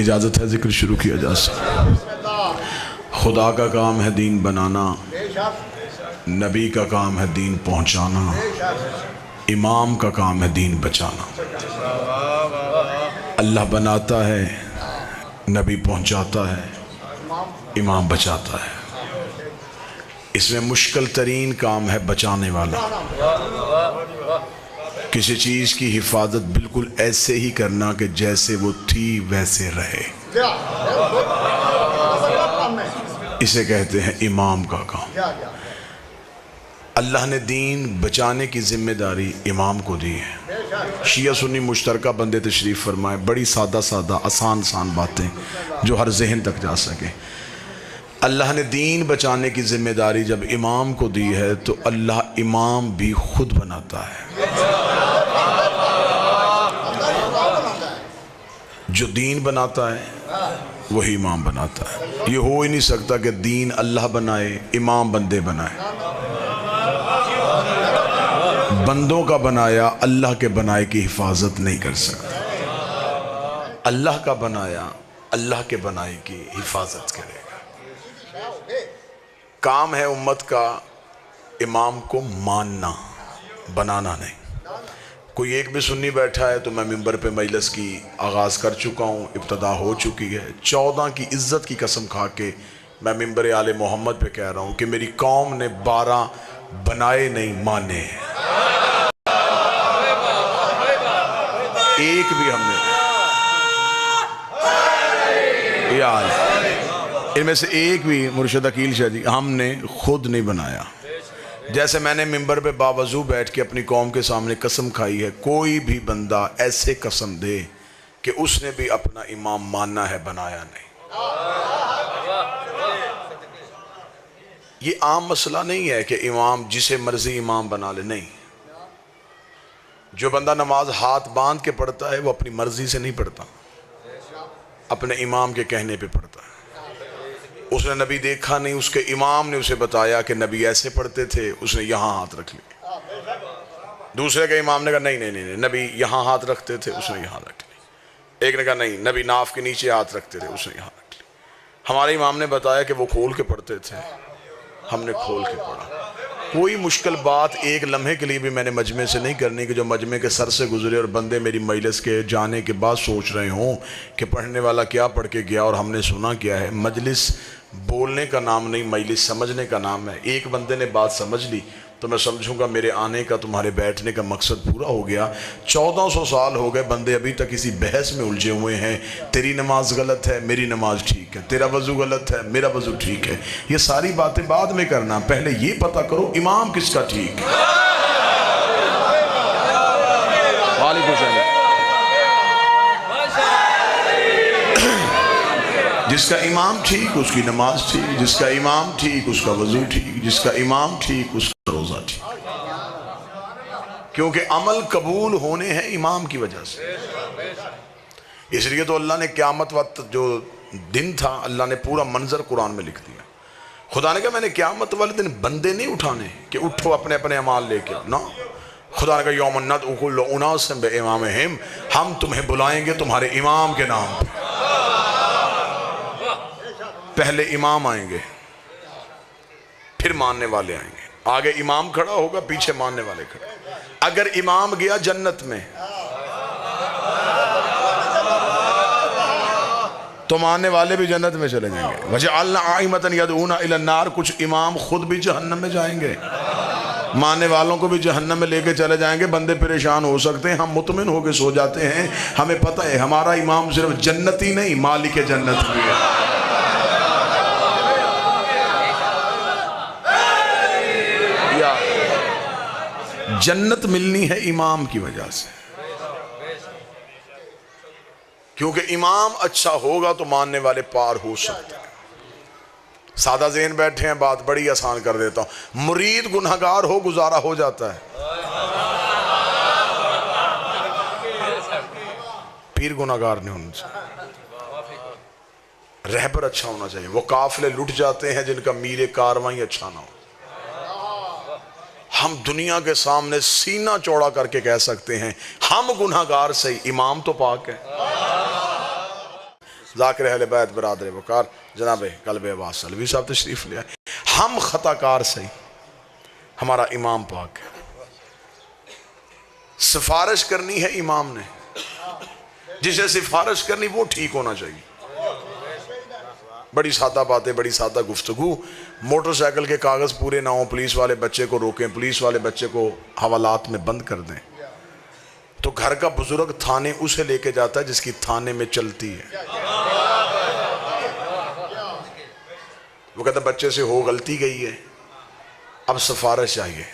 इजाज़त है जिक्र शुरू किया जा सकता। खुदा का काम है दीन बनाना, नबी का काम है दीन पहुँचाना, इमाम का काम है दीन बचाना। अल्लाह बनाता है, नबी पहुँचाता है, इमाम बचाता है। इसमें मुश्किल तरीन काम है बचाने वाला। किसी चीज़ की हिफाजत बिल्कुल ऐसे ही करना कि जैसे वो थी वैसे रहे, इसे कहते हैं इमाम का काम। अल्लाह ने दीन बचाने की जिम्मेदारी इमाम को दी है। शिया सुन्नी मुश्तरका बंदे तशरीफ़ फरमाए, बड़ी सादा सादा आसान आसान बातें जो हर जहन तक जा सके। अल्लाह ने दीन बचाने की जिम्मेदारी जब इमाम को दी है तो अल्लाह इमाम भी खुद बनाता है। जो दीन बनाता है वही इमाम बनाता है। ये हो ही नहीं सकता कि दीन अल्लाह बनाए, इमाम बंदे बनाए। बंदों का बनाया अल्लाह के बनाए की हिफाजत नहीं कर सकता। अल्लाह का बनाया अल्लाह के बनाए की हिफाजत करेगा। काम है उम्मत का इमाम को मानना, बनाना नहीं। कोई एक भी सुन्नी बैठा है तो मैं मिंबर पे मजलिस की आगाज़ कर चुका हूँ, इब्तदा हो चुकी है। 14 की इज़्ज़त की कसम खा के मैं मिंबर आले मोहम्मद पे कह रहा हूँ कि मेरी कौम ने 12 बनाए नहीं माने। एक भी हमने यार इनमें से एक भी मुर्शिद अकील शाह जी हमने खुद नहीं बनाया। जैसे मैंने मिंबर पे बावजू बैठ के अपनी कौम के सामने कसम खाई है, कोई भी बंदा ऐसे कसम दे कि उसने भी अपना इमाम मानना है, बनाया नहीं। ये आम मसला नहीं है कि इमाम जिसे मर्जी इमाम बना ले, नहीं। जो बंदा नमाज हाथ बांध के पढ़ता है वो अपनी मर्जी से नहीं पढ़ता, अपने इमाम के कहने पे पढ़ता है। उसने नबी देखा नहीं, उसके इमाम ने उसे बताया कि नबी ऐसे पढ़ते थे, उसने यहाँ हाथ रख लिया। दूसरे के इमाम ने कहा नहीं नहीं नहीं, नबी यहाँ हाथ रखते थे, उसने यहाँ रख लिया। एक ने कहा नहीं, नबी नाफ के नीचे हाथ रखते थे, उसने यहाँ रख लिया। हमारे इमाम ने बताया कि वो खोल के पढ़ते थे, हमने खोल के पढ़ा। कोई मुश्किल बात एक लम्हे के लिए भी मैंने मजमे से नहीं करनी कि जो मजमे के सर से गुजरे और बंदे मेरी मजलिस के जाने के बाद सोच रहे हों कि पढ़ने वाला क्या पढ़ के गया और हमने सुना क्या है। मजलिस बोलने का नाम नहीं, मजलिस समझने का नाम है। एक बंदे ने बात समझ ली तो मैं समझूंगा मेरे आने का, तुम्हारे बैठने का मकसद पूरा हो गया। 1400 साल हो गए, बंदे अभी तक इसी बहस में उलझे हुए हैं। तेरी नमाज गलत है, मेरी नमाज ठीक है, तेरा वजू गलत है, मेरा वजू ठीक है। ये सारी बातें बाद में करना, पहले ये पता करो इमाम किसका ठीक है। वालेकुम सलाम। जिसका इमाम ठीक उसकी नमाज ठीक, जिसका इमाम ठीक उसका वजू ठीक, जिसका इमाम ठीक उसका रोजा ठीक। क्योंकि अमल कबूल होने हैं इमाम की वजह से। इसलिए तो अल्लाह ने क़यामत वक्त जो दिन था, अल्लाह ने पूरा मंजर कुरान में लिख दिया। खुदा ने कहा मैंने क़यामत वाले दिन बंदे नहीं उठाने कि उठो अपने अपने अमाल लेके ना। खुदा ने कहा यौमन नदउ कुल्ल उनासिम बिइमामिहिम, हम तुम्हें बुलाएंगे तुम्हारे इमाम के नाम पे। पहले इमाम आएंगे, फिर मानने वाले आएंगे। आगे इमाम खड़ा होगा, पीछे मानने वाले खड़े। अगर इमाम गया जन्नत में तो मानने वाले भी जन्नत में चले जाएंगे। वजअलना आइमतन यदऊना इलन नार, कुछ इमाम खुद भी जहन्नम में जाएंगे, मानने वालों को भी जहन्नम में लेके चले जाएंगे। बंदे परेशान हो सकते हैं, हम मुतमिन होकर सो जाते हैं। हमें पता है हमारा इमाम सिर्फ जन्नती नहीं, मालिक जन्नत भी है। जन्नत मिलनी है इमाम की वजह से, क्योंकि इमाम अच्छा होगा तो मानने वाले पार हो सकते हैं। सादा ज़हन बैठे हैं, बात बड़ी आसान कर देता हूं। मुरीद गुनहगार हो गुजारा हो जाता है, पीर गुनहगार नहीं होना चाहिए, रहबर अच्छा होना चाहिए। वो काफिले लुट जाते हैं जिनका मीरे कारवाई अच्छा ना हो। हम दुनिया के सामने सीना चौड़ा करके कह सकते हैं हम गुनहगार सही, इमाम तो पाक है। ज़ाकिर अहले बैत बरादर वकार जनाब कल्ब अब्बास सलवी साहब तशरीफ़ ले आए। हम ख़ताकार सही, हमारा इमाम पाक है, सिफारिश करनी है इमाम ने, जिसे सिफारिश करनी वो ठीक होना चाहिए। बड़ी सादा बातें, बड़ी सादा गुफ्तगू। मोटरसाइकिल के कागज़ पूरे ना हो, पुलिस वाले बच्चे को रोकें, पुलिस वाले बच्चे को हवालात में बंद कर दें, तो घर का बुजुर्ग थाने उसे लेके जाता है जिसकी थाने में चलती है। वो कहता बच्चे से हो गलती गई है, अब सिफारिश चाहिए।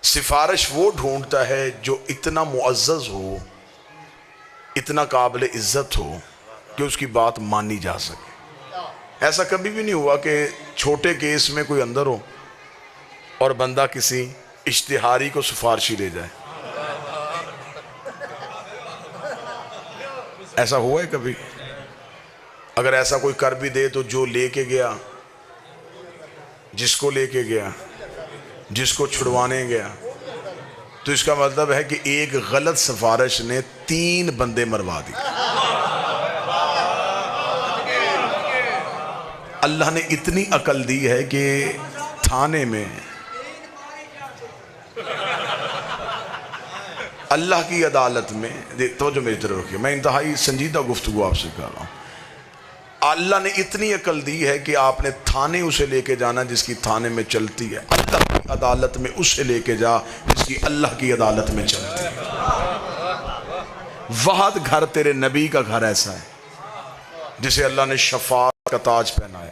सिफारिश वो ढूंढता है जो इतना मुअज़्ज़ज़ हो, इतना काबिल इज्जत हो कि उसकी बात मानी जा सके। ऐसा कभी भी नहीं हुआ कि छोटे केस में कोई अंदर हो और बंदा किसी इश्तिहारी को सिफारिशी ले जाए। ऐसा हुआ है कभी? अगर ऐसा कोई कर भी दे तो जो लेके गया, जिसको लेके गया, जिसको छुड़वाने गया, तो इसका मतलब है कि एक गलत सिफारिश ने 3 बंदे मरवा दिए। अल्लाह ने इतनी अकल दी है कि थाने में अल्लाह की अदालत में, तो जो मेरी तरफ रखिए, मैं इंतहाई संजीदा गुफ्तगू आपसे कर रहा हूँ। अल्लाह ने इतनी अकल दी है कि आपने थाने उसे लेके जाना जिसकी थाने में चलती है, अल्लाह की अदालत में उसे लेके जा जिसकी अल्लाह की अदालत में चलती है। वहाद घर तेरे नबी का घर ऐसा है जिसे अल्लाह ने शफाअत का ताज पहनाया।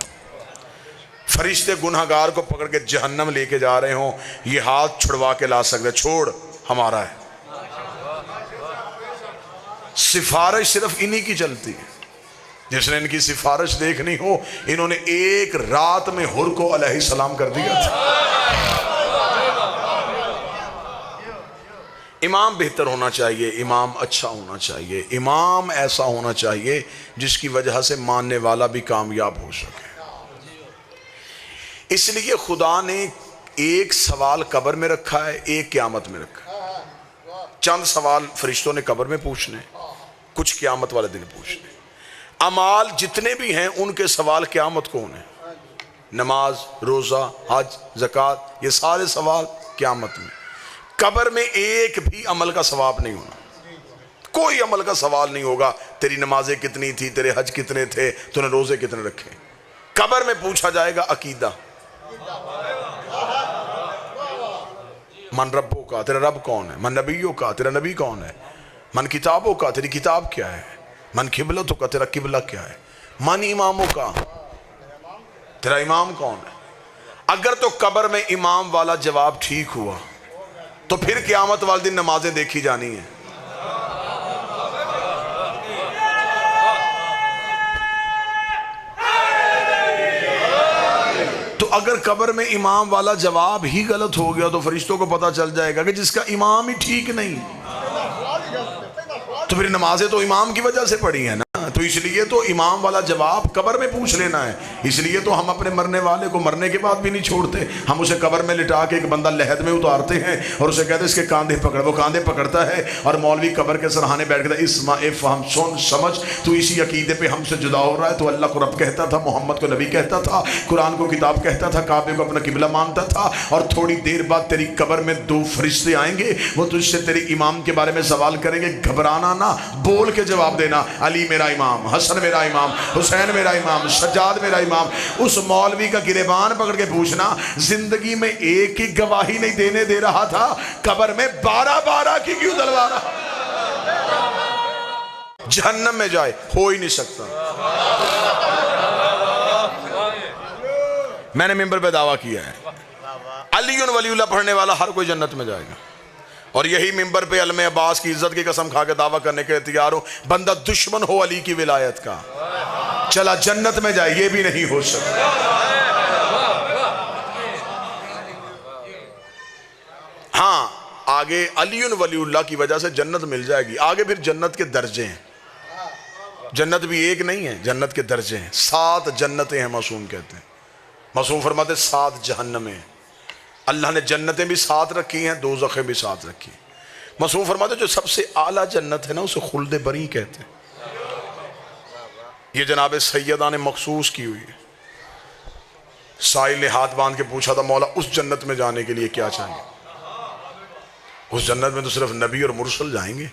फरिश्ते गुनहगार को पकड़ के जहन्नम लेके जा रहे हों, ये हाथ छुड़वा के ला सकते, छोड़ हमारा है। सिफारिश सिर्फ इन्हीं की चलती है। जिसने इनकी सिफारिश देखनी हो, इन्होंने एक रात में हुर को अलैहिस्सलाम कर दिया था। इमाम बेहतर होना चाहिए, इमाम अच्छा होना चाहिए, इमाम ऐसा होना चाहिए जिसकी वजह से मानने वाला भी कामयाब हो सके। इसलिए खुदा ने एक सवाल कब्र में रखा है, एक क़यामत में रखा है। चंद सवाल फरिश्तों ने कब्र में पूछने, कुछ क़यामत वाले दिन पूछने। अमाल जितने भी हैं उनके सवाल क़यामत को होने, नमाज, रोज़ा, हज, ज़कात, ये सारे सवाल क़यामत में। कब्र में एक भी अमल का सवाब नहीं होना, कोई अमल का सवाल नहीं होगा। तेरी नमाजें कितनी थी, तेरे हज कितने थे, तूने रोजे कितने रखे। कब्र में पूछा जाएगा अकीदा, मन रब्बों का, तेरा रब कौन है, मन नबियों का, तेरा नबी कौन है, मन किताबों का, तेरी किताब क्या है, मन किबलतों का, तेरा किबला क्या है, मन इमामों का, तेरा इमाम कौन है। अगर तो कब्र में इमाम वाला जवाब ठीक हुआ तो फिर क़यामत वाले दिन नमाजें देखी जानी है। तो अगर कब्र में इमाम वाला जवाब ही गलत हो गया तो फरिश्तों को पता चल जाएगा कि जिसका इमाम ही ठीक नहीं, तो फिर नमाजें तो इमाम की वजह से पढ़ी है ना। तो इसलिए तो इमाम वाला जवाब कब्र में पूछ लेना है। इसलिए तो हम अपने मरने वाले को मरने के बाद भी नहीं छोड़ते, हम उसे कब्र में लिटा के एक बंदा लहद में उतारते हैं और उसे कहते हैं इसके कांधे पकड़। वो कांधे पकड़ता है और मौलवी कब्र के सरहाने बैठ गया, इस्मा हम सुन समझ, तू इसी अकीदे पे हमसे जुदा हो रहा है। तो अल्लाह को रब कहता था, मोहम्मद को नबी कहता था, कुरान को किताब कहता था, काबे को अपना किबला मानता था। और थोड़ी देर बाद तेरी कब्र में 2 फरिश्ते आएंगे, वो तुझसे तेरे इमाम के बारे में सवाल करेंगे। घबराना ना, बोल के जवाब देना, अली मेरा इमाम, हसन मेरा इमाम, हुसैन मेरा इमाम, सज्जाद मेरा इमाम। उस मौलवी का गिरेबान पकड़ के पूछना, जिंदगी में एक ही गवाही नहीं देने दे रहा था, कब्र में 12-12 की क्यों दलवा रहा। जहन्नम में जाए, हो ही नहीं सकता। मैंने मिंबर पे दावा किया है, अली वलीउल्लाह पढ़ने वाला हर कोई जन्नत में जाएगा। और यही मिंबर पे अलमे अब्बास की इज्जत की कसम खा के दावा करने के लिए तैयार हो, बंदा दुश्मन हो अली की विलायत का, चला जन्नत में जाए, ये भी नहीं हो सकता। हाँ, आगे अली वलीउल्लाह की वजह से जन्नत मिल जाएगी। आगे फिर जन्नत के दर्जे हैं, जन्नत भी एक नहीं है, जन्नत के दर्जे हैं। 7 जन्नतें हैं, मासूम कहते हैं। मासूम फरमाते 7 जहन्नमें। अल्लाह ने जन्नतें भी 7 रखी हैं, दोज़खें भी 7 रखी हैं। मासूम फरमाते जो सबसे आला जन्नत है ना, उसे खुल्द बरी कहते हैं। ये जनाब सैयदा ने मखसूस की हुई है। साहिल ने हाथ बांध के पूछा था, मौला उस जन्नत में जाने के लिए क्या चाहिए? उस जन्नत में तो सिर्फ नबी और मुरसल जाएंगे,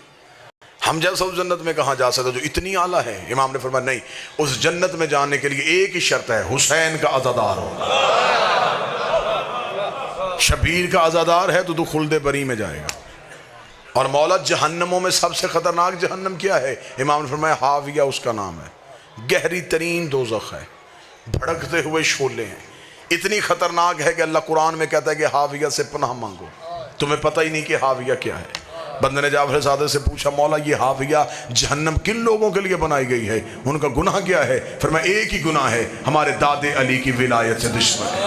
हम जैसा उस जन्नत में कहाँ जा सकते जो इतनी आला है। इमाम ने फरमाया नहीं, उस जन्नत में जाने के लिए एक ही शर्त है, हुसैन का आज़ादार हो। शबीर का आज़ादार है तो तू खुल्दे बरी में जाएगा। और मौला जहन्नमों में सबसे खतरनाक जहन्नम क्या है? इमाम ने फरमाया हाविया उसका नाम है, गहरी तरीन दोज़ख है, भड़कते हुए शोले हैं, इतनी खतरनाक है कि अल्लाह कुरान में कहता है कि हाविया से पनाह मांगो। तुम्हें पता ही नहीं कि हाविया क्या है। बंदे ने जाफर सादे से पूछा, मौला ये हाविया जहन्नम किन लोगों के लिए बनाई गई है, उनका गुनाह क्या है? फिर मैं एक ही गुनाह है, हमारे दादे अली की विलायत से दुश्मन है।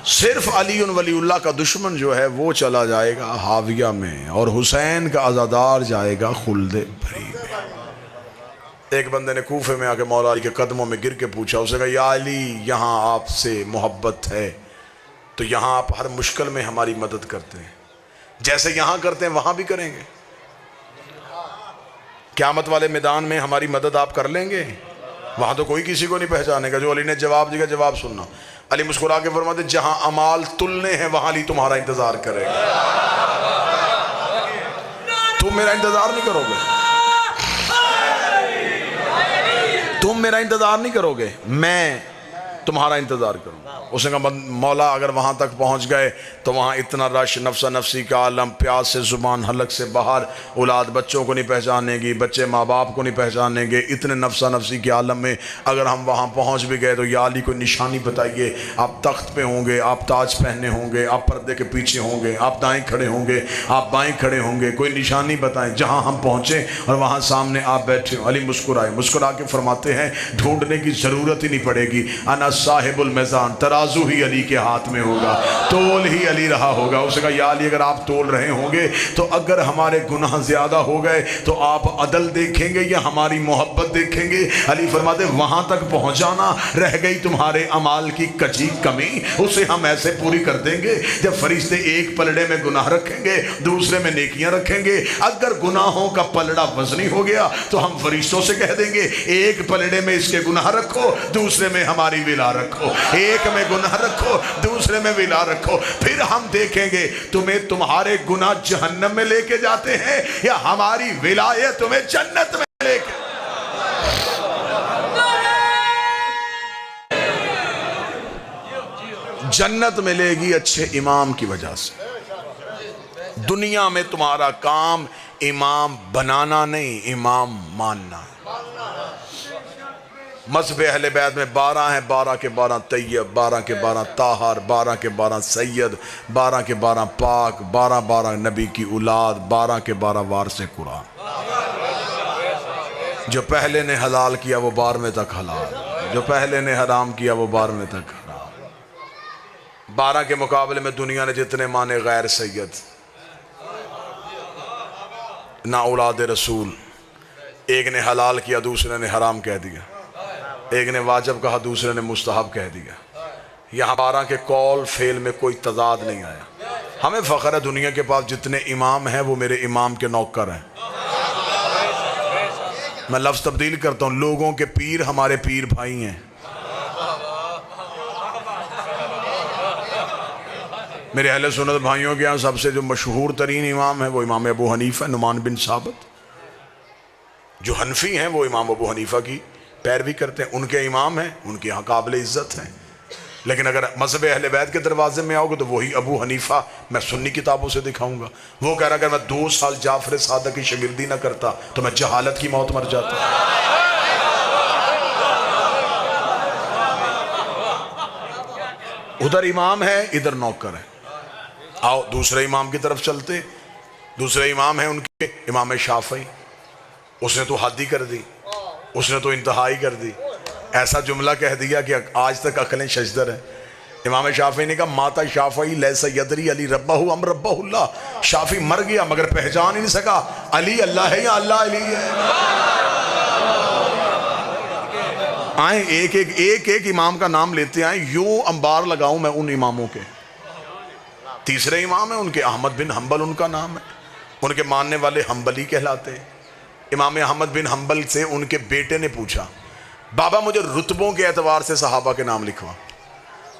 सिर्फ अली वलीउल्लाह का दुश्मन जो है वो चला जाएगा हाविया में, और हुसैन का आज़ादार जाएगा खुल्दे भरी में। एक बंदे ने कूफे में आके मौला अली के कदमों में गिर के पूछा, उसने कहा, या अली यहाँ आपसे मोहब्बत है तो यहाँ आप हर मुश्किल में हमारी मदद करते हैं, जैसे यहाँ करते हैं वहाँ भी करेंगे? क़यामत वाले मैदान में हमारी मदद आप कर लेंगे? वहाँ तो कोई किसी को नहीं पहचानेगा। जो अली ने जवाब दिया, जवाब सुनना। अली मुस्कुरा के फरमाते, जहाँ अमाल तुलने हैं वहाँ अली तुम्हारा इंतज़ार करेगा। तुम मेरा इंतज़ार नहीं करोगे, तुम मेरा इंतज़ार नहीं करोगे, मैं तुम्हारा इंतज़ार करूँगा। उसने कहा, मौला अगर वहाँ तक पहुँच गए तो वहाँ इतना रश, नफ्सा नफसी का आलम, प्यास से ज़ुबान हलक से बाहर, औलाद बच्चों को नहीं पहचानेगी, बच्चे माँ बाप को नहीं पहचानेंगे, इतने नफ्सा नफसी के आलम में अगर हम वहाँ पहुँच भी गए तो या अली कोई निशानी बताइए, आप तख्त पे होंगे, आप ताज पहने होंगे, आप पर्दे के पीछे होंगे, आप दाएँ खड़े होंगे, आप बाएँ खड़े होंगे, कोई निशानी बताएँ जहाँ हम पहुँचें और वहाँ सामने आप बैठे हो। अली मुस्कुराए, मुस्कुरा के फरमाते हैं, ढूंढने की ज़रूरत ही नहीं पड़ेगी, अना साहिबुल मैज़ान, तराजू ही अली के हाथ में होगा, तोल ही अली रहा होगा। उसने कहा, या अली अगर आप तोल रहे होंगे तो अगर हमारे गुनाह ज़्यादा हो गए तो आप अदल देखेंगे या हमारी मोहब्बत देखेंगे? अली फरमाते, वहाँ तक पहुँचाना, रह गई तुम्हारे अमाल की कची कमी, उसे हम ऐसे पूरी कर देंगे जब फरिश्ते एक पलड़े में गुनाह रखेंगे, दूसरे में नेकियां रखेंगे। अगर गुनाहों का पलड़ा वजनी हो गया तो हम फरिश्तों से कह देंगे, एक पलड़े में इसके गुनाह रखो, दूसरे में हमारी विला रखो, एक में गुनाह रखो, दूसरे में विला रखो। फिर हम देखेंगे तुम्हें तुम्हारे गुनाह जहन्नम में लेके जाते हैं या हमारी विलायत तुम्हें जन्नत में लेके। जन्नत मिलेगी अच्छे इमाम की वजह से। दुनिया में तुम्हारा काम इमाम बनाना नहीं, इमाम मानना। मज़हब अहले बैत में 12 हैं, 12 के 12 तैयब, 12 के 12 ताहर, 12 के 12 सैयद, 12 के 12 पाक, 12 नबी की औलाद, 12 के 12 वारिस कुरान। जो पहले ने हलाल किया वो 12वें तक हलाल, जो पहले ने हराम किया वो 12वें तक हराम। 12 के मुकाबले में दुनिया ने जितने माने गैर सैयद, ना औलाद रसूल, एक ने हलाल किया दूसरे ने हराम कह दिया, एक ने वाजिब कहा दूसरे ने मुस्तहब कह दिया। यहाँ 12 के कौल फेल में कोई तजाद नहीं आया। हमें फ़ख्र है दुनिया के पास जितने इमाम हैं वो मेरे इमाम के नौकर हैं। मैं लफ्ज़ तब्दील करता हूँ, लोगों के पीर हमारे पीर भाई हैं। मेरे अहले सुन्नत भाइयों के यहाँ सबसे जो मशहूर तरीन इमाम है वो इमाम अबू हनीफ़ा नुमान बिन साबित। जो हनफी हैं वो इमाम अबू हनीफ़ा की पैरवी करते हैं, उनके इमाम हैं, उनके यहाँ काबिल इज़्ज़त हैं। लेकिन अगर मज़हब अहले बैत के दरवाजे में आओगे तो वही अबू हनीफ़ा मैं सुन्नी किताबों से दिखाऊंगा। वो कह रहा अगर मैं 2 साल जाफर सादक की शागिर्दी ना करता तो मैं जहालत की मौत मर जाता। उधर इमाम है, इधर नौकर है। आओ दूसरे इमाम की तरफ चलते। दूसरे इमाम है उनके इमाम शाफ़ई, उसने तो हद ही कर दी, उसने तो इंतहाई कर दी। ऐसा जुमला कह दिया कि आज तक अकलें शजदर है। इमाम शाफ़ी ने कहा, माता शाफ़ी लैसा यदरी अली रब्बाहु अम रब्बाहुल्लाह। शाफ़ी मर गया मगर पहचान ही नहीं सका अली अल्लाह है या अल्लाह अली है। आए एक एक इमाम का नाम लेते आए, यूं अंबार लगाऊं मैं उन इमामों के। तीसरे इमाम है उनके अहमद बिन हम्बल उनका नाम है, उनके मानने वाले हम्बली कहलाते हैं। इमाम अहमद बिन हम्बल से उनके बेटे ने पूछा, बाबा मुझे रुतबों के एतबार से सहाबा के नाम लिखवा।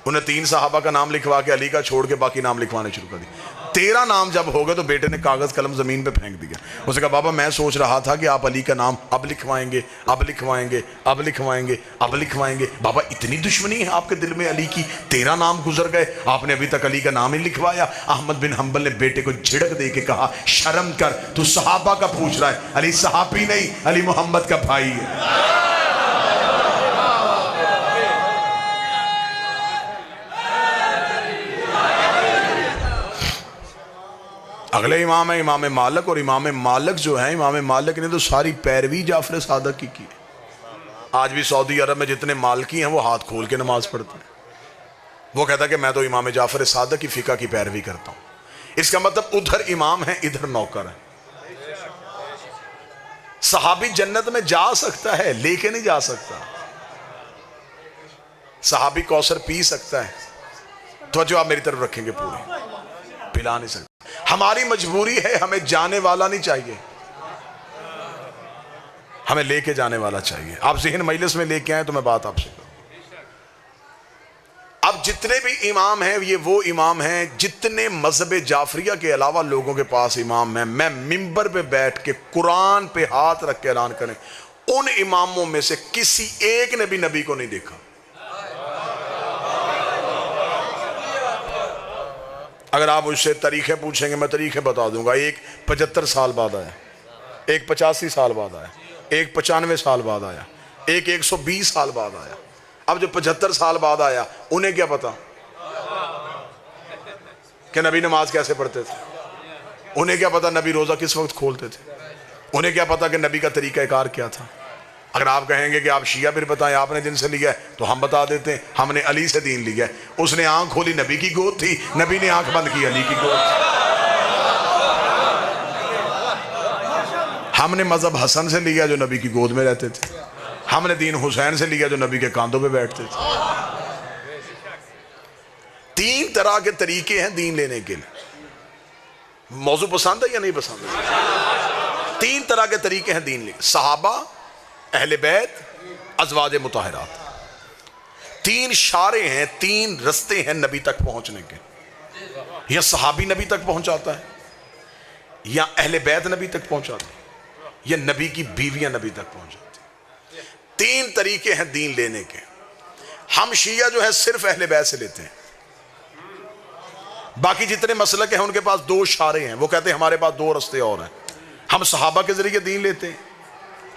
उन्हें 3 सहाबा का नाम लिखवा के अली का छोड़ के बाकी नाम लिखवाने शुरू कर दिए। 13 नाम जब हो गए तो बेटे ने कागज कलम जमीन पे फेंक दिया। उसने कहा, बाबा मैं सोच रहा था कि आप अली का नाम अब लिखवाएंगे, अब लिखवाएंगे, अब लिखवाएंगे, अब लिखवाएंगे। बाबा इतनी दुश्मनी है आपके दिल में अली की, 13 नाम गुजर गए, आपने अभी तक अली का नाम ही लिखवाया। अहमद बिन हम्बल ने बेटे को झिड़क दे के कहा, शर्म कर, तू सहाबा का पूछ रहा है, अली सहाबी नहीं, अली मोहम्मद का भाई है। अगले इमाम है इमाम मालिक, और इमाम मालिक जो है, इमाम मालिक ने तो सारी पैरवी जाफर सादक की है। आज भी सऊदी अरब में जितने मालकी हैं वो हाथ खोल के नमाज पढ़ते हैं। वो कहता है कि मैं तो इमाम जाफर सादक की फिका की पैरवी करता हूं। इसका मतलब उधर इमाम है, इधर नौकर है। सहाबी जन्नत में जा सकता है, लेके नहीं जा सकता। सहाबी कौसर पी सकता है, तो जो आप मेरी तरफ रखेंगे पूरी, पिला नहीं सकते। हमारी मजबूरी है, हमें जाने वाला नहीं चाहिए, हमें लेके जाने वाला चाहिए। आप ज़हन मजलिस में लेके आए तो मैं बात आपसे करूं। अब जितने भी इमाम हैं ये वो इमाम हैं जितने मजहब जाफरिया के अलावा लोगों के पास इमाम हैं। मैं मिंबर पे बैठ के कुरान पे हाथ रख के ऐलान करें, उन इमामों में से किसी एक ने भी नबी को नहीं देखा। अगर आप उससे तरीके पूछेंगे, मैं तरीके बता दूंगा। एक 75 साल बाद आया, एक 85 साल बाद आया, एक 95 साल बाद आया, एक 120 साल बाद आया। अब जो 75 साल बाद आया, उन्हें क्या पता कि नबी नमाज कैसे पढ़ते थे? उन्हें क्या पता नबी रोजा किस वक्त खोलते थे? उन्हें क्या पता कि नबी का तरीक़ाकार क्या था? अगर आप कहेंगे कि आप शिया फिर बताएं आपने जिनसे लिया है, तो हम बता देते हैं हमने अली से दीन लिया है। उसने आंख खोली, नबी की गोद थी, नबी ने आंख बंद की, अली की गोद थी। हमने मजहब हसन से लिया जो नबी की गोद में रहते थे। हमने दीन हुसैन से लिया जो नबी के कांधों पे बैठते थे। 3 तरह के तरीके हैं दीन लेने के लिए। मौजू पसंद है या नहीं पसंद है? 3 तरह के तरीके हैं दीन लेने। सहाबा, अहले बैत, अज़वाज मुताहरात। 3 शारे हैं, 3 रस्ते हैं नबी तक पहुंचने के। या सहाबी नबी तक पहुंचाता है, या अहले बैत नबी तक पहुंचाते हैं, या नबी की बीवियां नबी तक पहुंचाती हैं। 3 तरीके हैं दीन लेने के। हम शिया जो है सिर्फ अहले बैत से लेते हैं। बाकी जितने मसलक हैं उनके पास 2 शारे हैं। वो कहते हैं हमारे पास 2 रस्ते और हैं। हम सहाबा के जरिए दीन लेते हैं,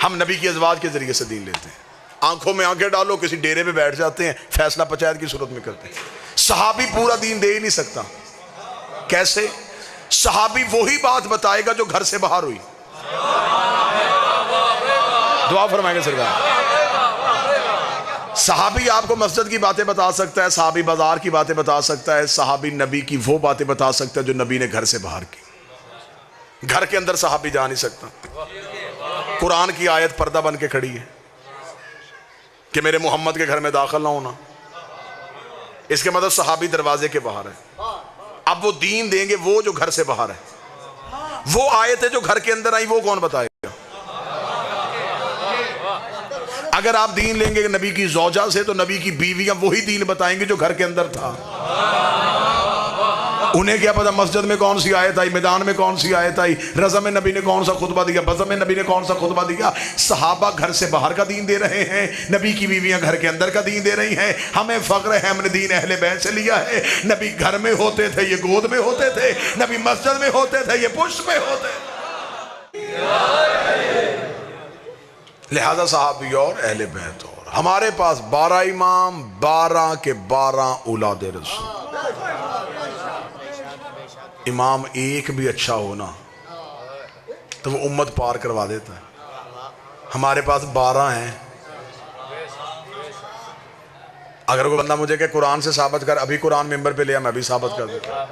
हम नबी की अज़वाज के जरिए से दीन लेते हैं। आंखों में आंखें डालो, किसी डेरे पे बैठ जाते हैं, फैसला पंचायत की सूरत में करते हैं। सहाबी पूरा दीन दे ही नहीं सकता। कैसे? सहाबी वही बात बताएगा जो घर से बाहर हुई। दुआ फरमाएंगे सरकार। सहाबी आपको मस्जिद की बातें बता सकता है, सहाबी बाजार की बातें बता सकता है, सहाबी नबी की वो बातें बता सकता है जो नबी ने घर से बाहर की। घर के अंदर सहाबी जा नहीं सकता। कुरान की आयत पर्दा बन के खड़ी है कि मेरे मोहम्मद के घर में दाखिल ना होना। इसके मतलब सहाबी दरवाजे के बाहर है। अब वो दीन देंगे वो जो घर से बाहर है। वो आयत है जो घर के अंदर आई, वो कौन बताएगा? अगर आप दीन लेंगे नबी की ज़ौजा से, तो नबी की बीवियां वही दीन बताएंगे जो घर के अंदर था। उन्हें क्या पता मस्जिद में कौन सी आयत आई, मैदान में कौन सी आयत आई, रज़ा में नबी ने कौन सा खुतबा दिया, बज़म में नबी ने कौन सा खुतबा दिया। सहाबा घर से बाहर का दीन दे रहे हैं, नबी की बीवियां घर के अंदर का दीन दे रही हैं। हमें फ़ख्र है हमने दीन अहले बैत से लिया है। नबी घर में होते थे, ये गोद में होते थे। नबी मस्जिद में होते थे, ये पुष्ट में होते थे। लिहाजा सहाबी और अहले बैत और। हमारे पास 12 इमाम, 12 के 12 औलाद रसूल। इमाम एक भी अच्छा हो ना तो वो उम्मत पार करवा देता है। हमारे पास 12 हैं। अगर कोई बंदा मुझे कहे कुरान से साबित कर, अभी कुरान मिंबर पे लिया, मैं भी साबित कर देता।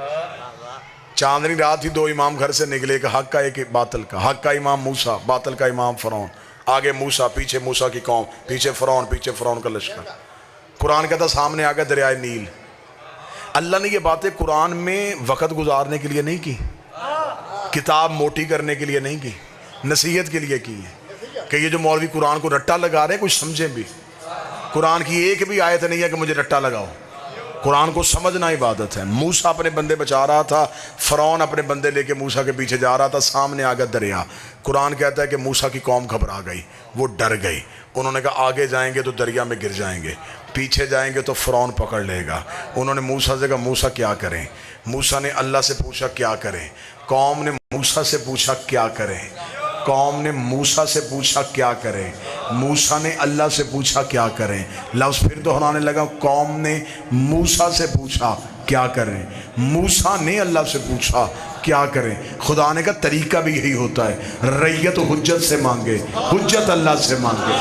चांदनी रात ही 2 इमाम घर से निकले, एक हक का एक बातिल का। हक का इमाम मूसा, बातिल का इमाम फ़िरौन। आगे मूसा, पीछे मूसा की कौम, पीछे फ़िरौन, पीछे फ़िरौन का लश्कर। कुरान कहता सामने आ गया दरियाए नील। अल्लाह ने ये बातें कुरान में वक़्त गुजारने के लिए नहीं की, किताब मोटी करने के लिए नहीं की, नसीहत के लिए की है। कि ये जो मौलवी कुरान को रट्टा लगा रहे हैं कुछ समझें भी। कुरान की एक भी आयत नहीं है कि मुझे रट्टा लगाओ। कुरान को समझना इबादत है। मूसा अपने बंदे बचा रहा था, फ़िरौन अपने बंदे लेके मूसा के पीछे जा रहा था, सामने आ गया दरिया। कुरान कहता है कि मूसा की कौम घबरा गई, वो डर गई। उन्होंने कहा आगे जाएंगे तो दरिया में गिर जाएंगे, पीछे जाएंगे तो फ़िरौन पकड़ लेगा। उन्होंने मूसा से कहा मूसा क्या करें। मूसा ने अल्लाह से पूछा क्या करें। कौम ने मूसा से पूछा क्या करें। कौम ने मूसा से पूछा क्या करें। मूसा ने अल्लाह से पूछा क्या करें। लफ्ज़ फिर दोहराने लगा, कौम ने मूसा से पूछा क्या करें। मूसा ने अल्लाह से पूछा क्या करें। खुदा ने का तरीका भी यही होता है, रैयत हुज्जत से मांगे, हुज्जत अल्लाह से मांगे,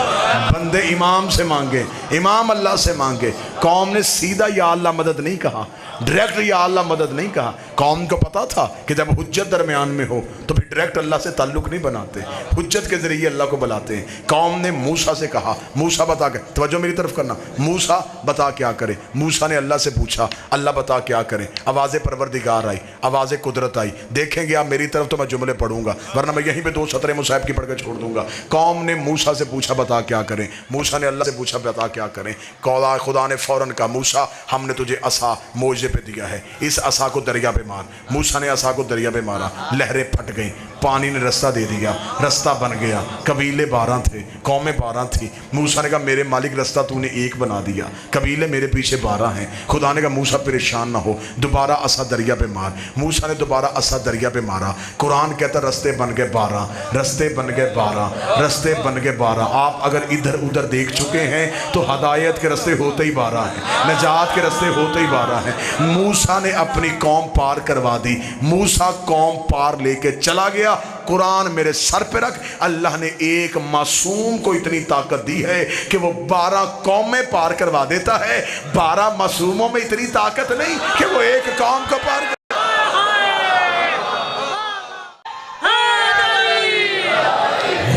बंदे इमाम से मांगे, इमाम अल्लाह से मांगे। कौम ने सीधा या अल्लाह मदद नहीं कहा, डायरेक्ट या अल्लाह मदद नहीं कहा। कौम को पता था कि जब हुज्जत दरमियान में हो तो फिर डायरेक्ट अल्लाह से ताल्लुक़ नहीं बनाते, हुज्जत के ज़रिए अल्लाह को बुलाते हैं। कौम ने मूसा से कहा, मूसा बता के, तवज्जो मेरी तरफ करना, मूसा बता क्या करे। मूसा ने अल्लाह से पूछा, अल्लाह बता क्या करें। आवाज़ परवरदिगार आई, आवाज़ कुदरत आई। देखेंगे आप मेरी तरफ तो मैं जुमले पढ़ूंगा, वरना मैं यहीं पे 2 सतरे मुसाहिब की पढ़ के छोड़ दूंगा। कौम ने मूसा से पूछा बता क्या करें। मूसा ने अल्लाह से पूछा बता क्या करें। खुदा ने फ़ौरन कहा मूसा हमने तुझे असा मोजे पे दिया है, इस असा को दरिया पे मार। मूसा ने असा को दरिया पे मारा, लहरें फट गई, पानी ने रास्ता दे दिया, रास्ता बन गया। कबीले 12 थे, कौमें 12 थी। मूसा ने कहा मेरे मालिक रास्ता तूने एक बना दिया, कबीले मेरे पीछे 12 हैं। खुदा ने कहा मूसा परेशान ना हो, दोबारा असा दरिया पे मार। मूसा ने दोबारा असा दरिया पे मारा। कुरान कहता रास्ते बन गए 12, रास्ते बन गए 12, रास्ते बन गए 12। आप अगर इधर उधर देख चुके हैं तो हदायत के रास्ते होते ही 12 हैं, नजात के रास्ते होते ही 12 हैं। मूसा ने अपनी कौम पार करवा दी। मूसा कौम पार लेके चला गया। कुरान मेरे सर पे रख, अल्लाह ने एक मासूम को इतनी ताकत दी है कि वो 12 कौमें पार करवा देता है। 12 मासूमों में इतनी ताकत नहीं कि वो एक कौम को पार कर।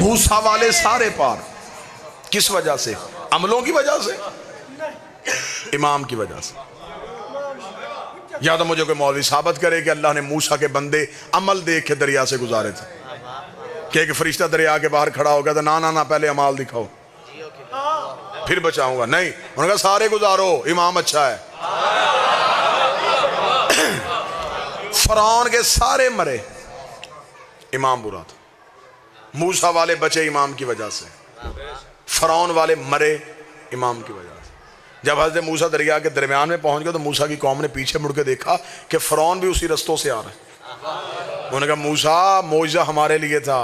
मूसा वाले सारे पार, किस वजह से? अमलों की वजह से, इमाम की वजह से। या तो मुझे कोई मौलवी साबित करे कि अल्लाह ने मूसा के बंदे अमल देख के दरिया से गुजारे थे, कि एक फरिश्ता दरिया के बाहर खड़ा हो गया था, ना ना ना पहले अमाल दिखाओ फिर बचाऊंगा। नहीं, उन्होंने कहा सारे गुजारो, इमाम अच्छा है। फ़िरौन के सारे मरे, इमाम बुरा था। मूसा वाले बचे इमाम की वजह से, फ़िरौन वाले मरे इमाम की वजह से। जब हज़रत मूसा दरिया के दरमियान में पहुंच गए तो मूसा की कौम ने पीछे मुड़ के देखा कि फ़िरौन भी उसी रस्तों से आ रहा है। उन्होंने कहा मूसा मौजज़ा हमारे लिए था,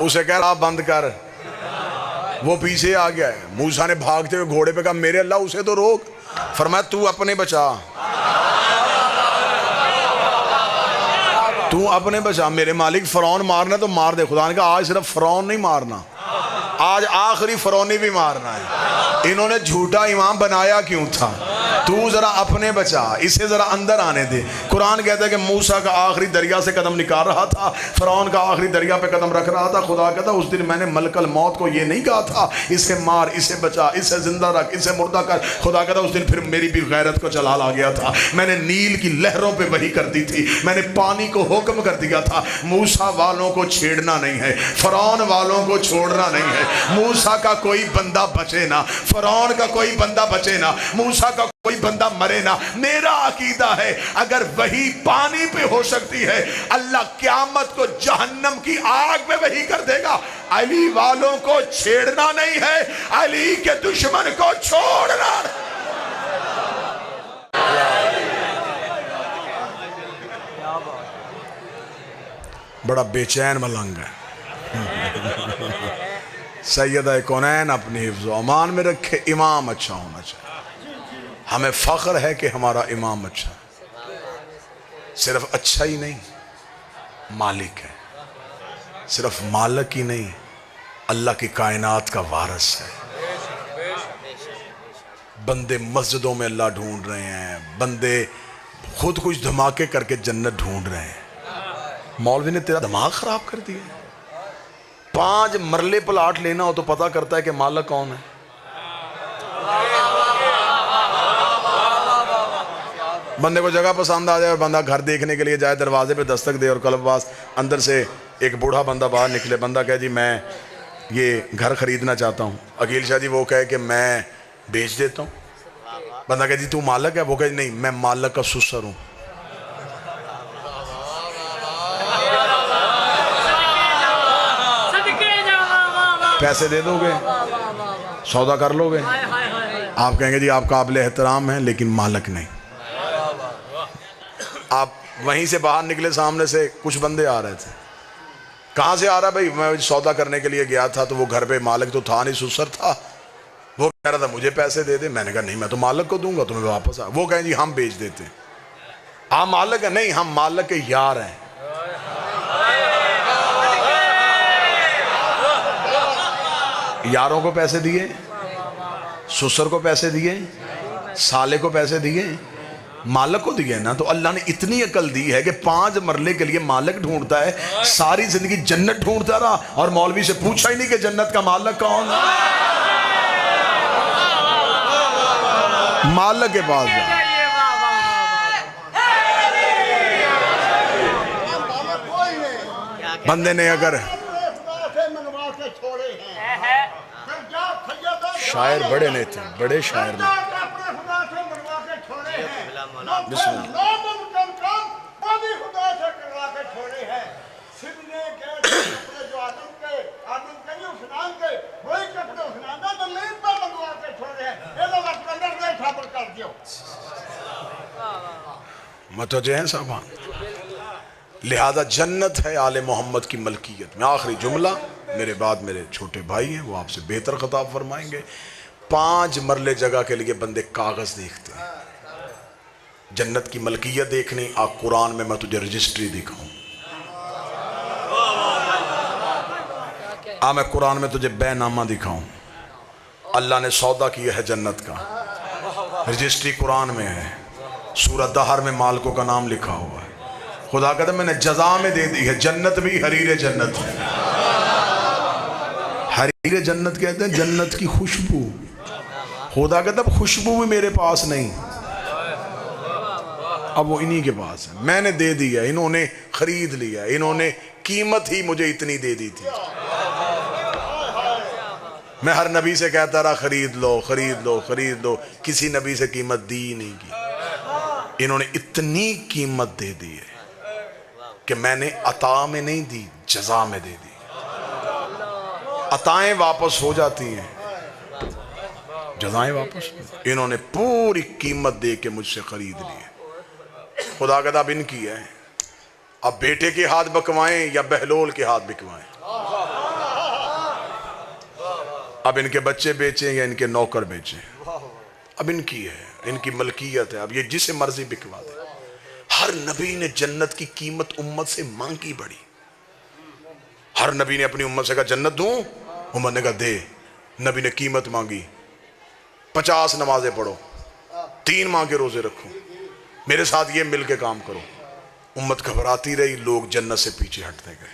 उसे कह रहा बंद कर, वो पीछे आ गया है। मूसा ने भागते हुए घोड़े पे कहा मेरे अल्लाह उसे तो रोक। फरमाया तू अपने बचा, तू अपने बचा, मेरे मालिक फ़िरौन मारना तो मार दे। खुदा ने कहा आज सिर्फ फ़िरौन नहीं मारना, आज आखिरी फ़िरौनी भी मारना है। इन्होंने झूठा इमाम बनाया क्यों था? तू जरा अपने बचा, इसे जरा अंदर आने दे। कुरान कहता है कि मूसा का आखिरी दरिया से कदम निकाल रहा था, फ़िरौन का आखिरी दरिया पे कदम रख रहा था। खुदा कहता उस दिन मैंने मलकल मौत को ये नहीं कहा था इसे मार, इसे बचा, इसे जिंदा रख, इसे मुर्दा कर। खुदा कहता उस दिन फिर मेरी भी गैरत को जलाल आ गया था। मैंने नील की लहरों पे वही कर दी थी, मैंने पानी को हुक्म कर दिया था मूसा वालों को छेड़ना नहीं है, फ़िरौन वालों को छोड़ना नहीं है। मूसा का कोई बंदा बचे ना, फ़िरौन का कोई बंदा बचे ना, मूसा का कोई बंदा मरे ना। मेरा अकीदा है अगर वही पानी पे हो सकती है, अल्लाह क़यामत को जहन्नम की आग में वही कर देगा। अली वालों को छेड़ना नहीं है, अली के दुश्मन को छोड़ना। बड़ा बेचैन मलंग है। सैयदा कौनैन अपनी हिफ्ज़ व अमान में रखे, इमाम अच्छा होना चाहिए। हमें फ़ख्र है कि हमारा इमाम अच्छा है। सिर्फ अच्छा ही नहीं, मालिक है। सिर्फ मालिक ही नहीं, अल्लाह की कायनात का वारिस है। बंदे मस्जिदों में अल्लाह ढूंढ रहे हैं, बंदे खुद कुछ धमाके करके जन्नत ढूंढ रहे हैं। मौलवी ने तेरा दिमाग ख़राब कर दिया। 5 मरले प्लाट लेना हो तो पता करता है कि मालिक कौन है। बंदे को जगह पसंद आ जाए और बंदा घर देखने के लिए जाए, दरवाजे पे दस्तक दे और कल्पवास अंदर से एक बूढ़ा बंदा बाहर निकले, बंदा कहे जी मैं ये घर खरीदना चाहता हूँ, अकील शाह जी वो कहे कि मैं बेच देता हूँ। बंदा कहे जी तू मालिक है, वो कहे नहीं मैं मालिक का सुसर हूँ। पैसे दे दोगे, सौदा कर लोगे, आप कहेंगे जी आप काबिल एहतराम हैं लेकिन मालिक नहीं। आप वहीं से बाहर निकले, सामने से कुछ बंदे आ रहे थे, कहाँ से आ रहा भाई, मैं सौदा करने के लिए गया था, तो वो घर पे मालिक तो था नहीं, सुसर था, वो कह रहा था मुझे पैसे दे दे। मैंने कहा नहीं मैं तो मालिक को दूंगा, तुम्हें वापस आ। वो कहें जी हम बेच देते हैं। आप मालिक है? नहीं हम मालिक के यार हैं। यारों को पैसे दिए, सुसर को पैसे दिए, साले को पैसे दिए, मालिक को दिए ना। तो अल्लाह ने इतनी अकल दी है कि 5 मरले के लिए मालिक ढूंढता है, सारी जिंदगी जन्नत ढूंढता रहा और मौलवी से पूछा ही नहीं कि जन्नत का मालिक कौन है। मालिक के पास जा। बंदे ने अगर शायर बड़े नहीं थे, बड़े शायर ने मतवजे हैं साहब। लिहाजा जन्नत है आले मोहम्मद की मलकियत में। आखिरी जुमला, मेरे बाद मेरे छोटे भाई हैं वो आपसे बेहतर खिताब फरमाएंगे। 5 मरले जगह के लिए बंदे कागज देखते हैं, जन्नत की मलकियत देखनी। आप कुरान में मैं तुझे रजिस्ट्री दिखाऊं, मैं कुरान में तुझे बैनामा दिखाऊं। अल्लाह ने सौदा किया है जन्नत का, रजिस्ट्री कुरान में है, सूरह दहर में मालिकों का नाम लिखा हुआ है। खुदा कहता मैंने जजा में दे दी है, जन्नत भी हरीरे जन्नत है। हरीरे जन्नत कहते हैं जन्नत की खुशबू। खुदा कहता खुशबू भी मेरे पास नहीं, अब वो इन्हीं के पास है, मैंने दे दिया, इन्होंने खरीद लिया, इन्होंने कीमत ही मुझे इतनी दे दी थी। मैं हर नबी से कहता रहा खरीद लो खरीद लो खरीद लो, किसी नबी से कीमत दी नहीं की। इन्होंने इतनी कीमत दे दी है कि मैंने अता में नहीं दी, जजा में दे दी। अताएं वापस हो जाती हैं, जजाएं वापस। इन्होंने पूरी कीमत दे के मुझसे खरीद ली। खुदा कहता अब इनकी है, अब बेटे के हाथ बकवाएं या बहलोल के हाथ बिकवाएं, अब इनके बच्चे बेचें या इनके नौकर बेचें, अब इनकी है, इनकी मलकियत है, अब ये जिसे मर्जी बिकवा दे। हर नबी ने जन्नत की कीमत उम्मत से मांगी बड़ी। हर नबी ने अपनी उम्मत से कहा जन्नत दूं, उम्मत ने कहा दे। नबी ने कीमत मांगी, 50 नमाजें पढ़ो, 3 माह के रोजे रखो, मेरे साथ ये मिल के काम करो। उम्मत घबराती रही, लोग जन्नत से पीछे हटते गए।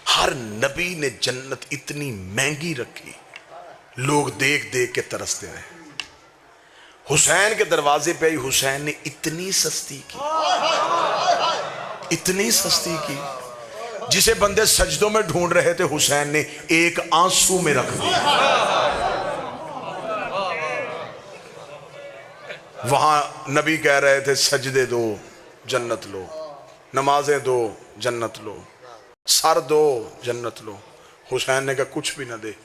हर नबी ने जन्नत इतनी महंगी रखी, लोग देख देख के तरसते रहे। हुसैन के दरवाजे पे ही हुसैन ने इतनी सस्ती की, इतनी सस्ती की, जिसे बंदे सजदों में ढूंढ रहे थे हुसैन ने एक आंसू में रख दिया। वहां नबी कह रहे थे सजदे दो जन्नत लो, नमाजें दो जन्नत लो, सर दो जन्नत लो। हुसैन ने कहा कुछ भी ना दे,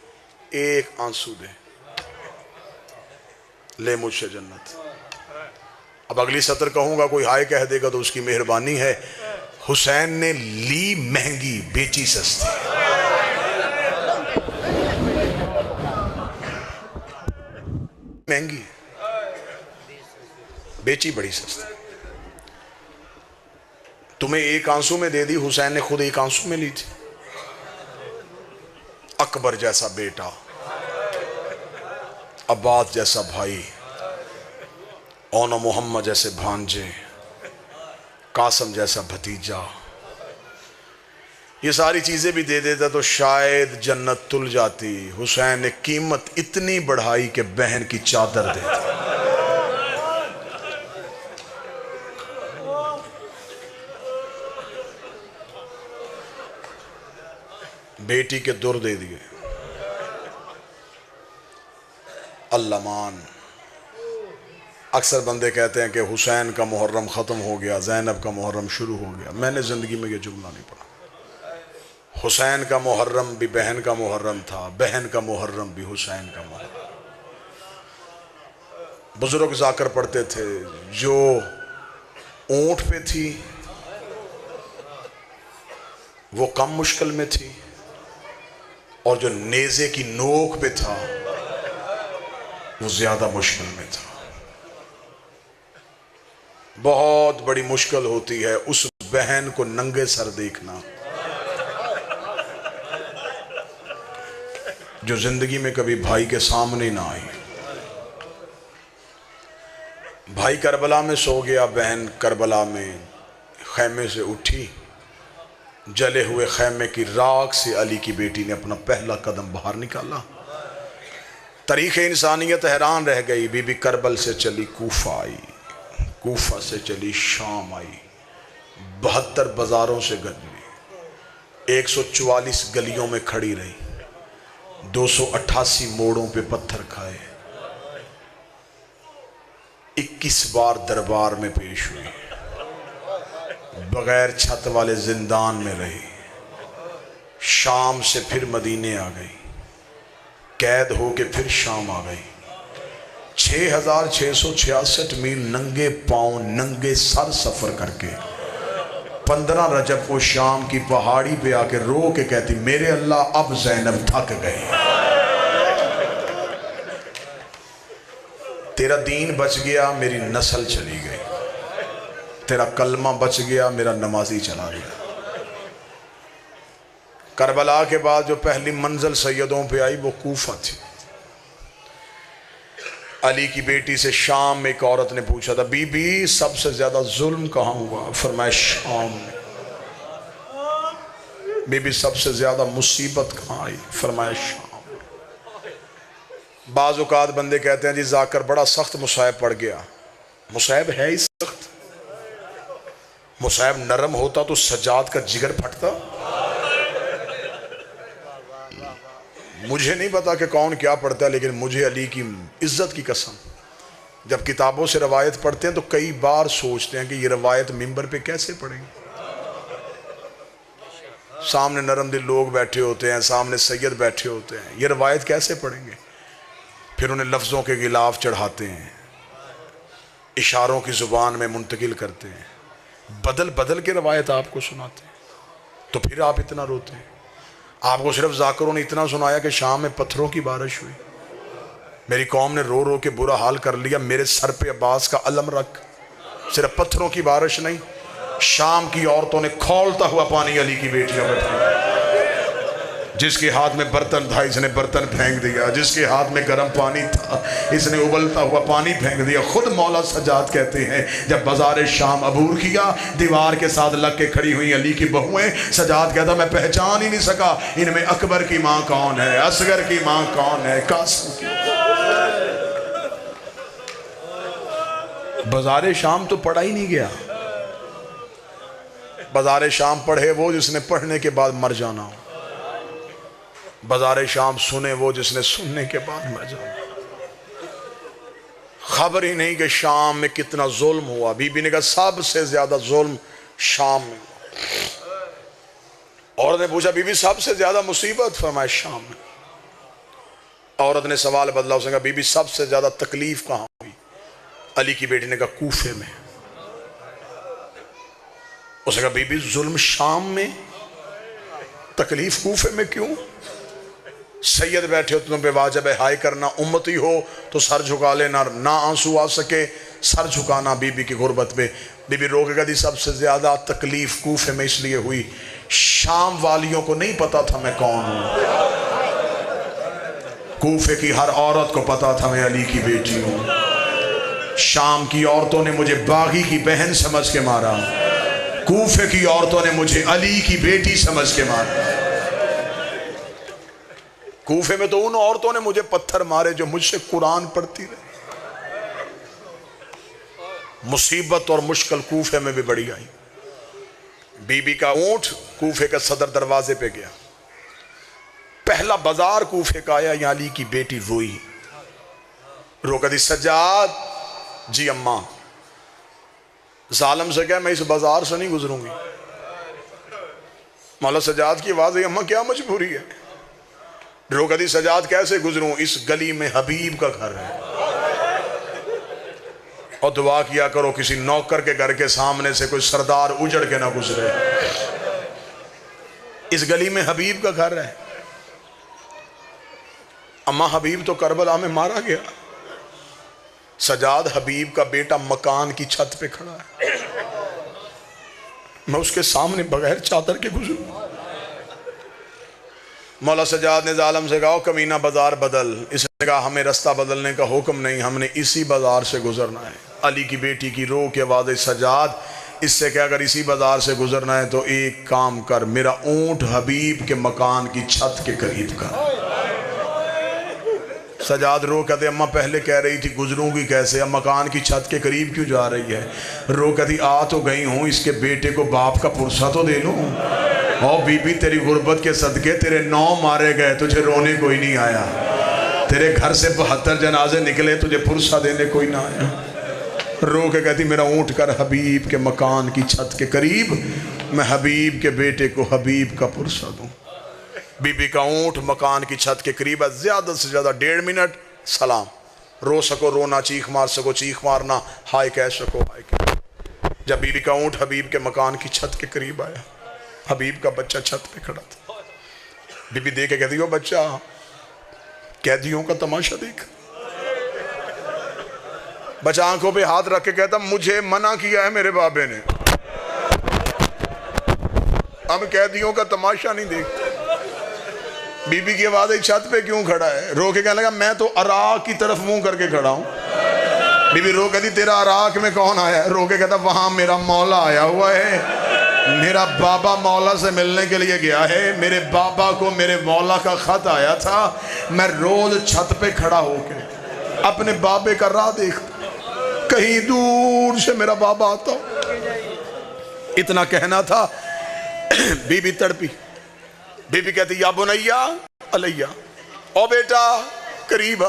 एक आंसू दे, ले मुझसे जन्नत। अब अगली सत्र कहूंगा, कोई हाय कह देगा तो उसकी मेहरबानी है। हुसैन ने ली महंगी, बेची सस्ती। महंगी बेची बड़ी सस्ती। तुम्हें एक आंसू में दे दी, हुसैन ने खुद एक आंसू में ली थी। अकबर जैसा बेटा, अब्बास जैसा भाई, ओना मोहम्मद जैसे भांजे, कासम जैसा भतीजा, ये सारी चीजें भी दे देता तो शायद जन्नत तुल जाती। हुसैन ने कीमत इतनी बढ़ाई कि बहन की चादर दे दी। बेटी के दुर दे दिए। अल्लाह मान। अक्सर बंदे कहते हैं कि हुसैन का मुहर्रम ख़त्म हो गया, ज़ैनब का मुहर्रम शुरू हो गया। मैंने ज़िंदगी में ये जुमला नहीं पढ़ा। हुसैन का मुहर्रम भी बहन का मुहर्रम था, बहन का मुहर्रम भी हुसैन का मुहर्रम। बुजुर्ग जाकर पढ़ते थे, जो ऊंट पे थी वो कम मुश्किल में थी, और जो नेज़े की नोक पे था वो ज्यादा मुश्किल में था। बहुत बड़ी मुश्किल होती है उस बहन को नंगे सर देखना जो जिंदगी में कभी भाई के सामने ना आई। भाई करबला में सो गया, बहन करबला में खैमे से उठी। जले हुए खैमे की राख से अली की बेटी ने अपना पहला कदम बाहर निकाला। तारीख़ इंसानियत हैरान रह गई। बीबी करबल से चली कूफा आई, कूफा से चली शाम आई, 72 बाजारों से गुजरी, 144 गलियों में खड़ी रही, 288 मोड़ों पे पत्थर खाए, 21 बार दरबार में पेश हुई, बगैर छत वाले जिंदान में रही, शाम से फिर मदीने आ गई, कैद होके फिर शाम आ गई। 6666 मील नंगे पांव नंगे सर सफर करके 15 रजब को शाम की पहाड़ी पे आके रो के कहती, मेरे अल्लाह अब ज़ैनब थक गई, तेरा दीन बच गया, मेरी नस्ल चली गई, तेरा कलमा बच गया, मेरा नमाजी चला गया। करबला के बाद जो पहली मंजिल सैयदों पे आई वो कूफा थी। अली की बेटी से शाम में एक औरत ने पूछा था, बीबी सबसे ज्यादा जुल्म कहाँ हुआ? फरमाया शाम में। बीबी सबसे ज्यादा मुसीबत कहाँ आई? फरमाया शाम। बाज़ औक़ात बंदे कहते हैं जी जाकर बड़ा सख्त मुसाइब पड़ गया। मुसाइब है ही सख्त। मुसाइब नरम होता तो सज्जाद का जिगर फटता। मुझे नहीं पता कि कौन क्या पढ़ता है, लेकिन मुझे अली की इज्जत की कसम, जब किताबों से रवायत पढ़ते हैं तो कई बार सोचते हैं कि ये रवायत मिंबर पे कैसे पढ़ेंगे। सामने नरम दिल लोग बैठे होते हैं, सामने सैयद बैठे होते हैं, ये रवायत कैसे पढ़ेंगे? फिर उन्हें लफ्ज़ों के गिलाफ चढ़ाते हैं, इशारों की ज़ुबान में मुंतकिल करते हैं, बदल बदल के रवायत आपको सुनाते हैं, तो फिर आप इतना रोते हैं। आपको सिर्फ जाकिरों ने इतना सुनाया कि शाम में पत्थरों की बारिश हुई, मेरी कौम ने रो रो के बुरा हाल कर लिया, मेरे सर पे अब्बास का अलम रख। सिर्फ पत्थरों की बारिश नहीं, शाम की औरतों ने खौलता हुआ पानी अली की बेटियों में फेंका। जिसके हाथ में बर्तन था इसने बर्तन फेंक दिया, जिसके हाथ में गर्म पानी था इसने उबलता हुआ पानी फेंक दिया। खुद मौला सज्जाद कहते हैं जब बाजार शाम अबूर किया, दीवार के साथ लग के खड़ी हुई अली की बहुएं, सज्जाद कहता मैं पहचान ही नहीं सका इनमें अकबर की माँ कौन है, असगर की माँ कौन है, कासिम की। बाजार शाम तो पढ़ा ही नहीं गया। बाजार शाम पढ़े वो जिसने पढ़ने के बाद मर जाना हो, बाजार शाम सुने वो जिसने सुनने के बाद मर जाना। खबर ही नहीं कि शाम में कितना जुल्म हुआ। बीबी ने कहा सबसे ज्यादा जुल्म शाम में। औरत ने पूछा बीबी सबसे ज्यादा मुसीबत? फरमाया शाम में। औरत ने सवाल बदला, उसने कहा बीबी सबसे ज्यादा तकलीफ कहां हुई? अली की बेटी ने कहा कूफे में। उसने कहा बीबी जुल्म शाम में, तकलीफ कूफे में क्यों? सैयद बैठे हो तुम पे वाजिब है हाय करना, उम्मती हो तो सर झुका लेना, ना आंसू आ सके सर झुकाना बीबी की गुर्बत पे। बीबी रोकेगा दी सबसे ज्यादा तकलीफ कूफे में इसलिए हुई, शाम वालियों को नहीं पता था मैं कौन हूं। कूफे की हर औरत को पता था मैं अली की बेटी हूं। शाम की औरतों ने मुझे बागी की बहन समझ के मारा, कूफे की औरतों ने मुझे अली की बेटी समझ के मारा। कूफे में तो उन औरतों ने मुझे पत्थर मारे जो मुझसे कुरान पढ़ती रही। मुसीबत और मुश्किल कूफे में भी बड़ी आई। बीबी का ऊंट कूफे का सदर दरवाजे पे गया, पहला बाजार कूफे का आया, या अली की बेटी रोई, रो कदी सज्जाद जी अम्मा, जालिम से क्या मैं इस बाजार से नहीं गुजरूंगी। मौला सज्जाद की आवाज है, अम्मा क्या मजबूरी है। रो कदी सज्जाद कैसे गुजरूं, इस गली में हबीब का घर है, और दुआ किया करो किसी नौकर के घर के सामने से कोई सरदार उजड़ के ना गुजरे, इस गली में हबीब का घर है। अम्मा हबीब तो करबला में मारा गया, सजाद हबीब का बेटा मकान की छत पे खड़ा है, मैं उसके सामने बगैर चादर के गुजरूं। मौला सजाद ने जालिम से कहा, कमीना बाजार बदल। इसने कहा हमें रास्ता बदलने का हुक्म नहीं, हमने इसी बाजार से गुजरना है। अली की बेटी की रो के आवाज़, सजाद इससे क्या, अगर इसी बाजार से गुजरना है तो एक काम कर, मेरा ऊंट हबीब के मकान की छत के करीब कर। सजाद रो कहते, अम्मा पहले कह रही थी गुजरूंगी कैसे, अब मकान की छत के करीब क्यों जा रही है। रो कहती, आ तो गई हूँ, इसके बेटे को बाप का पुरसा तो दे लूँ। और बीबी तेरी गुर्बत के सदके तेरे 9 मारे गए, तुझे रोने कोई नहीं आया। तेरे घर से 72 जनाजे निकले, तुझे पुरसा देने कोई ना आया। रो के कहती, मेरा ऊँट कर हबीब के मकान की छत के करीब, मैं हबीब के बेटे को हबीब का पुरसा दूँ। बीबी का ऊँट मकान की छत के करीब है, ज़्यादा से ज़्यादा 1.5 मिनट सलाम। रो सको रोना, चीख मार सको चीख मारना, हाय कह सको हाय कह। जब बीबी का ऊँट हबीब के मकान की छत के करीब आया, हबीब का बच्चा छत पे खड़ा था। बीबी देख के कहती, ओ बच्चा, कैदियों का तमाशा देख। बच्चा आंखों पे हाथ रख के कहता, मुझे मना किया है मेरे बाबे ने, अब कैदियों का तमाशा नहीं देखते। बीबी की आवाज, छत पे क्यों खड़ा है। रो के कहने लगा, मैं तो अराक की तरफ मुंह करके खड़ा हूं। बीबी रो कहती, तेरा अराक में कौन आया है। रो के कहता, वहां मेरा मौला आया हुआ है, मेरा बाबा मौला से मिलने के लिए गया है, मेरे बाबा को मेरे मौला का खत आया था, मैं रोज छत पे खड़ा होके अपने बाबे का राह देखता, कहीं दूर से मेरा बाबा आता। इतना कहना था, बीबी तड़पी। बीबी कहती, या बुनैया अलैया, ओ बेटा करीब आ।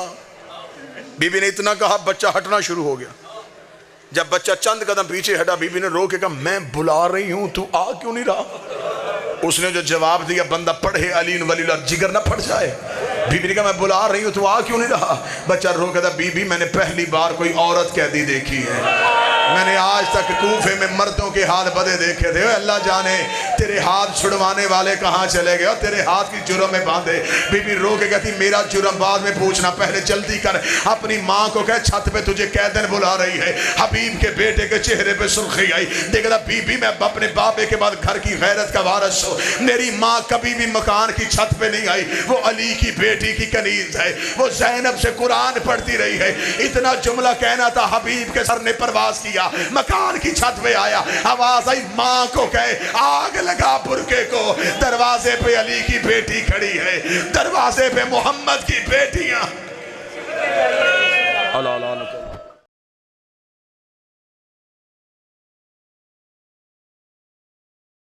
बीबी ने इतना कहा, बच्चा हटना शुरू हो गया। जब बच्चा चंद कदम पीछे हटा, बीबी ने रो के कहा, मैं बुला रही हूं, तू आ क्यों नहीं रहा। उसने जो जवाब दिया, बंदा पढ़े अली वलीला जिगर ना फट जाए। बीबी ने कहा, मैं बुला रही हूं, तू आ क्यों नहीं रहा। बच्चा रो के था, बीबी मैंने पहली बार कोई औरत कैदी देखी है, मैंने आज तक कूफे में मर्दों के हाथ बदे देखे थे। अल्लाह जाने तेरे हाथ छुड़वाने वाले कहाँ चले गए, और तेरे हाथ की जुर्म में बांधे। बीबी रो के कहती, मेरा जुर्म बाद में पूछना, पहले जल्दी कर, अपनी माँ को कह छत पे तुझे कैदन बुला रही है। हबीब के बेटे के चेहरे पे सुर्खी आई। देखा बीबी, मैं अपने बाबे के बाद घर की गैरत का वारिस हूँ, मेरी माँ कभी भी मकान की छत पे नहीं आई, वो अली की बेटी की कनीज है, वो ज़ैनब से कुरान पढ़ती रही है। इतना जुमला कहना था, हबीब के सर ने परवाज किया, मकान की छत पे आया, आवाज आई, माँ को कहे आग लगा बुरके को। दरवाजे पे अली की बेटी खड़ी है, दरवाजे पे मोहम्मद की बेटियां।